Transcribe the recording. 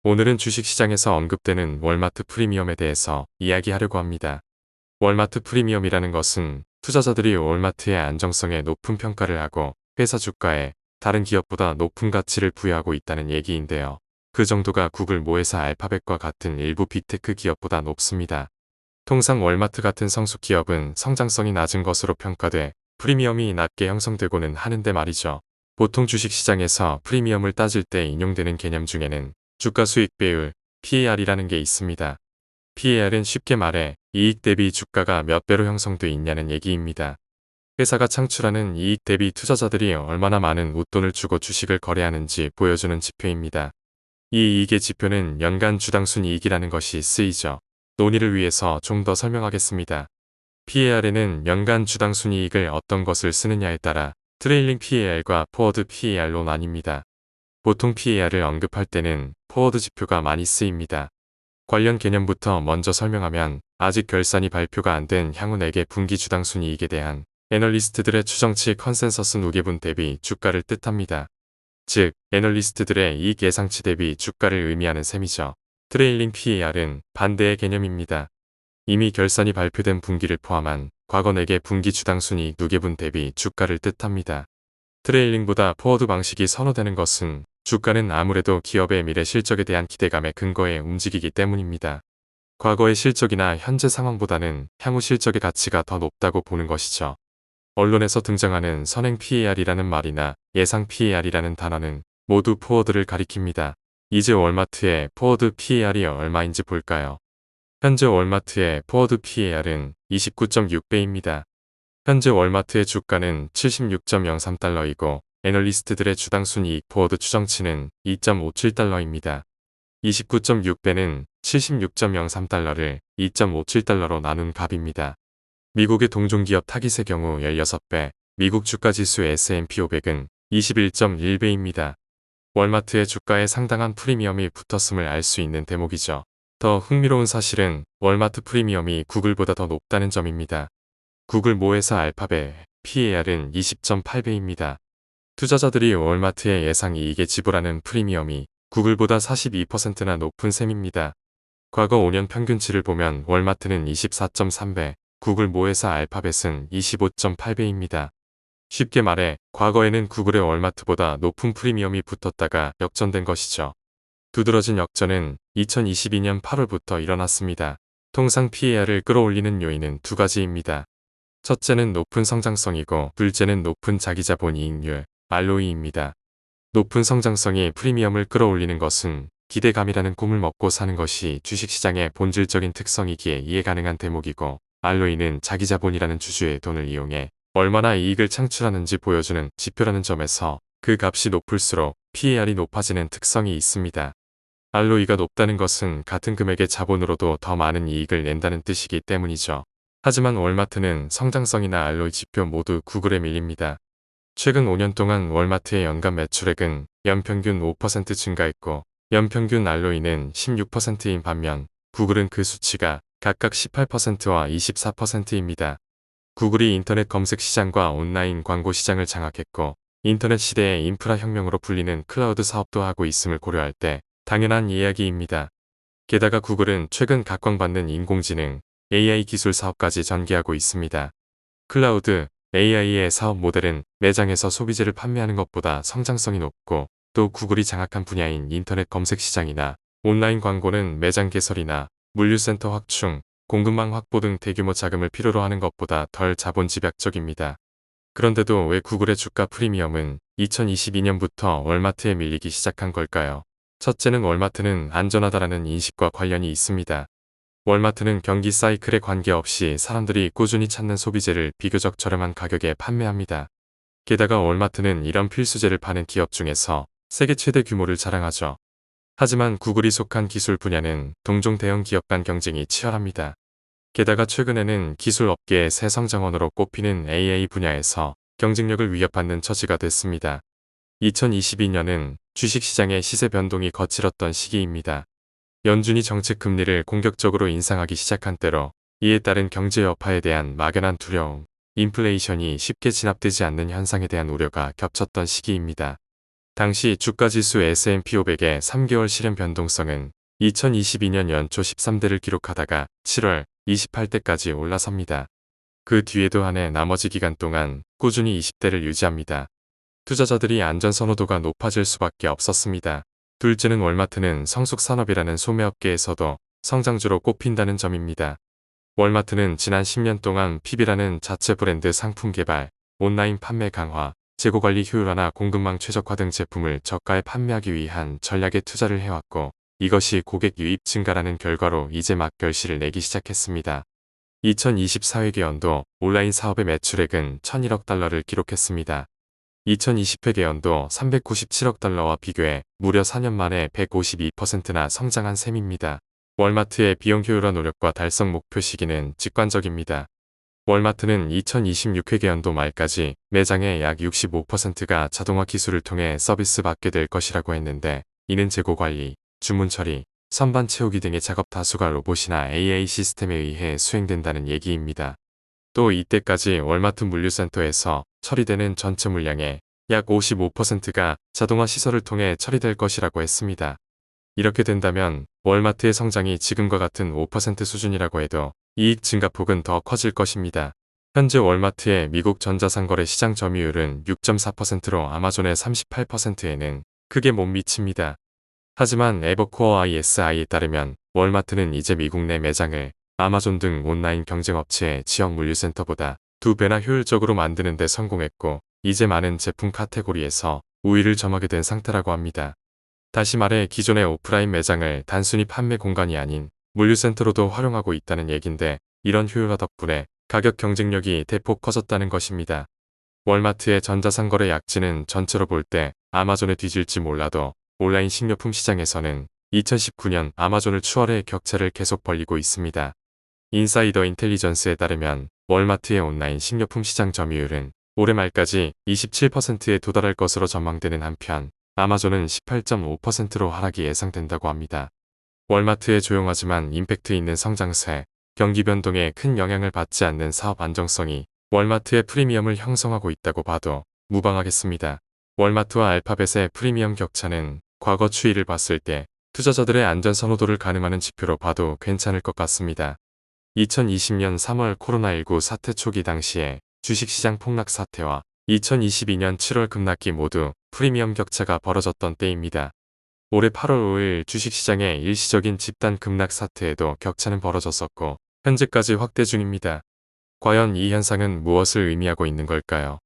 오늘은 주식시장에서 언급되는 월마트 프리미엄에 대해서 이야기하려고 합니다. 월마트 프리미엄이라는 것은 투자자들이 월마트의 안정성에 높은 평가를 하고 회사 주가에 다른 기업보다 높은 가치를 부여하고 있다는 얘기인데요. 그 정도가 구글 모회사 알파벳과 같은 일부 빅테크 기업보다 높습니다. 통상 월마트 같은 성수 기업은 성장성이 낮은 것으로 평가돼 프리미엄이 낮게 형성되고는 하는데 말이죠. 보통 주식시장에서 프리미엄을 따질 때 인용되는 개념 중에는 주가 수익 비율, PER이라는 게 있습니다. PER은 쉽게 말해 이익 대비 주가가 몇 배로 형성돼 있냐는 얘기입니다. 회사가 창출하는 이익 대비 투자자들이 얼마나 많은 웃돈을 주고 주식을 거래하는지 보여주는 지표입니다. 이 이익의 지표는 연간 주당 순이익이라는 것이 쓰이죠. 논의를 위해서 좀 더 설명하겠습니다. PER에는 연간 주당 순이익을 어떤 것을 쓰느냐에 따라 트레일링 PER과 포워드 PER로 나뉩니다. 보통 PER을 언급할 때는 포워드 지표가 많이 쓰입니다. 관련 개념부터 먼저 설명하면 아직 결산이 발표가 안 된 향후 4개 분기 주당 순이익에 대한 애널리스트들의 추정치 컨센서스 누계분 대비 주가를 뜻합니다. 즉, 애널리스트들의 이익 예상치 대비 주가를 의미하는 셈이죠. 트레일링 PER은 반대의 개념입니다. 이미 결산이 발표된 분기를 포함한 과거 4개 분기 주당 순이익 누계분 대비 주가를 뜻합니다. 트레일링보다 포워드 방식이 선호되는 것은 주가는 아무래도 기업의 미래 실적에 대한 기대감에 근거해 움직이기 때문입니다. 과거의 실적이나 현재 상황보다는 향후 실적의 가치가 더 높다고 보는 것이죠. 언론에서 등장하는 선행 PER이라는 말이나 예상 PER이라는 단어는 모두 포워드를 가리킵니다. 이제 월마트의 포워드 PER이 얼마인지 볼까요? 현재 월마트의 포워드 PER은 29.6배입니다. 현재 월마트의 주가는 76.03달러이고 애널리스트들의 주당 순이익 포워드 추정치는 2.57달러입니다. 29.6배는 76.03달러를 2.57달러로 나눈 값입니다. 미국의 동종기업 타깃의 경우 16배, 미국 주가지수 S&P 500은 21.1배입니다. 월마트의 주가에 상당한 프리미엄이 붙었음을 알 수 있는 대목이죠. 더 흥미로운 사실은 월마트 프리미엄이 구글보다 더 높다는 점입니다. 구글 모회사 알파벳 PER은 20.8배입니다. 투자자들이 월마트의 예상 이익에 지불하는 프리미엄이 구글보다 42%나 높은 셈입니다. 과거 5년 평균치를 보면 월마트는 24.3배, 구글 모회사 알파벳은 25.8배입니다. 쉽게 말해 과거에는 구글의 월마트보다 높은 프리미엄이 붙었다가 역전된 것이죠. 두드러진 역전은 2022년 8월부터 일어났습니다. 통상 PER을 끌어올리는 요인은 두 가지입니다. 첫째는 높은 성장성이고 둘째는 높은 자기자본 이익률, ROE입니다. 높은 성장성이 프리미엄을 끌어올리는 것은 기대감이라는 꿈을 먹고 사는 것이 주식시장의 본질적인 특성이기에 이해 가능한 대목이고 ROE는 자기자본이라는 주주의 돈을 이용해 얼마나 이익을 창출하는지 보여주는 지표라는 점에서 그 값이 높을수록 PER이 높아지는 특성이 있습니다. ROE가 높다는 것은 같은 금액의 자본으로도 더 많은 이익을 낸다는 뜻이기 때문이죠. 하지만 월마트는 성장성이나 ROE 지표 모두 구글에 밀립니다. 최근 5년 동안 월마트의 연간 매출액은 연평균 5% 증가했고 연평균 ROE는 16%인 반면 구글은 그 수치가 각각 18%와 24%입니다. 구글이 인터넷 검색 시장과 온라인 광고 시장을 장악했고 인터넷 시대의 인프라 혁명으로 불리는 클라우드 사업도 하고 있음을 고려할 때 당연한 이야기입니다. 게다가 구글은 최근 각광받는 인공지능, AI 기술 사업까지 전개하고 있습니다. 클라우드, AI의 사업 모델은 매장에서 소비재를 판매하는 것보다 성장성이 높고 또 구글이 장악한 분야인 인터넷 검색 시장이나 온라인 광고는 매장 개설이나 물류센터 확충, 공급망 확보 등 대규모 자금을 필요로 하는 것보다 덜 자본 집약적입니다. 그런데도 왜 구글의 주가 프리미엄은 2022년부터 월마트에 밀리기 시작한 걸까요? 첫째는 월마트는 안전하다라는 인식과 관련이 있습니다. 월마트는 경기 사이클에 관계없이 사람들이 꾸준히 찾는 소비재를 비교적 저렴한 가격에 판매합니다. 게다가 월마트는 이런 필수재를 파는 기업 중에서 세계 최대 규모를 자랑하죠. 하지만 구글이 속한 기술 분야는 동종 대형 기업 간 경쟁이 치열합니다. 게다가 최근에는 기술 업계의 새 성장원으로 꼽히는 AI 분야에서 경쟁력을 위협받는 처지가 됐습니다. 2022년은 주식시장의 시세 변동이 거칠었던 시기입니다. 연준이 정책 금리를 공격적으로 인상하기 시작한 때로 이에 따른 경제 여파에 대한 막연한 두려움, 인플레이션이 쉽게 진압되지 않는 현상에 대한 우려가 겹쳤던 시기입니다. 당시 주가지수 S&P 500의 3개월 실현 변동성은 2022년 연초 13대를 기록하다가 7월 28대까지 올라섭니다. 그 뒤에도 한해 나머지 기간 동안 꾸준히 20대를 유지합니다. 투자자들이 안전 선호도가 높아질 수밖에 없었습니다. 둘째는 월마트는 성숙산업이라는 소매업계에서도 성장주로 꼽힌다는 점입니다. 월마트는 지난 10년 동안 PB라는 자체 브랜드 상품 개발, 온라인 판매 강화, 재고관리 효율화나 공급망 최적화 등 제품을 저가에 판매하기 위한 전략에 투자를 해왔고, 이것이 고객 유입 증가라는 결과로 이제 막 결실을 내기 시작했습니다. 2024회계연도 온라인 사업의 매출액은 1,001억 달러를 기록했습니다. 2020회계연도 397억 달러와 비교해 무려 4년 만에 152%나 성장한 셈입니다. 월마트의 비용 효율화 노력과 달성 목표 시기는 직관적입니다. 월마트는 2026회계연도 말까지 매장의 약 65%가 자동화 기술을 통해 서비스 받게 될 것이라고 했는데, 이는 재고 관리, 주문 처리, 선반 채우기 등의 작업 다수가 로봇이나 AI 시스템에 의해 수행된다는 얘기입니다. 또 이때까지 월마트 물류센터에서 처리되는 전체 물량의 약 55%가 자동화 시설을 통해 처리될 것이라고 했습니다. 이렇게 된다면 월마트의 성장이 지금과 같은 5% 수준이라고 해도 이익 증가폭은 더 커질 것입니다. 현재 월마트의 미국 전자상거래 시장 점유율은 6.4%로 아마존의 38%에는 크게 못 미칩니다. 하지만 에버코어 ISI에 따르면 월마트는 이제 미국 내 매장을 아마존 등 온라인 경쟁업체의 지역 물류센터보다 2배나 효율적으로 만드는 데 성공했고, 이제 많은 제품 카테고리에서 우위를 점하게 된 상태라고 합니다. 다시 말해 기존의 오프라인 매장을 단순히 판매 공간이 아닌 물류센터로도 활용하고 있다는 얘긴데, 이런 효율화 덕분에 가격 경쟁력이 대폭 커졌다는 것입니다. 월마트의 전자상거래 약진은 전체로 볼 때 아마존에 뒤질지 몰라도 온라인 식료품 시장에서는 2019년 아마존을 추월해 격차를 계속 벌리고 있습니다. 인사이더 인텔리전스에 따르면 월마트의 온라인 식료품 시장 점유율은 올해 말까지 27%에 도달할 것으로 전망되는 한편, 아마존은 18.5%로 하락이 예상된다고 합니다. 월마트의 조용하지만 임팩트 있는 성장세, 경기 변동에 큰 영향을 받지 않는 사업 안정성이 월마트의 프리미엄을 형성하고 있다고 봐도 무방하겠습니다. 월마트와 알파벳의 프리미엄 격차는 과거 추이를 봤을 때 투자자들의 안전 선호도를 가늠하는 지표로 봐도 괜찮을 것 같습니다. 2020년 3월 코로나19 사태 초기 당시에 주식시장 폭락 사태와 2022년 7월 급락기 모두 프리미엄 격차가 벌어졌던 때입니다. 올해 8월 5일 주식시장의 일시적인 집단 급락 사태에도 격차는 벌어졌었고, 현재까지 확대 중입니다. 과연 이 현상은 무엇을 의미하고 있는 걸까요?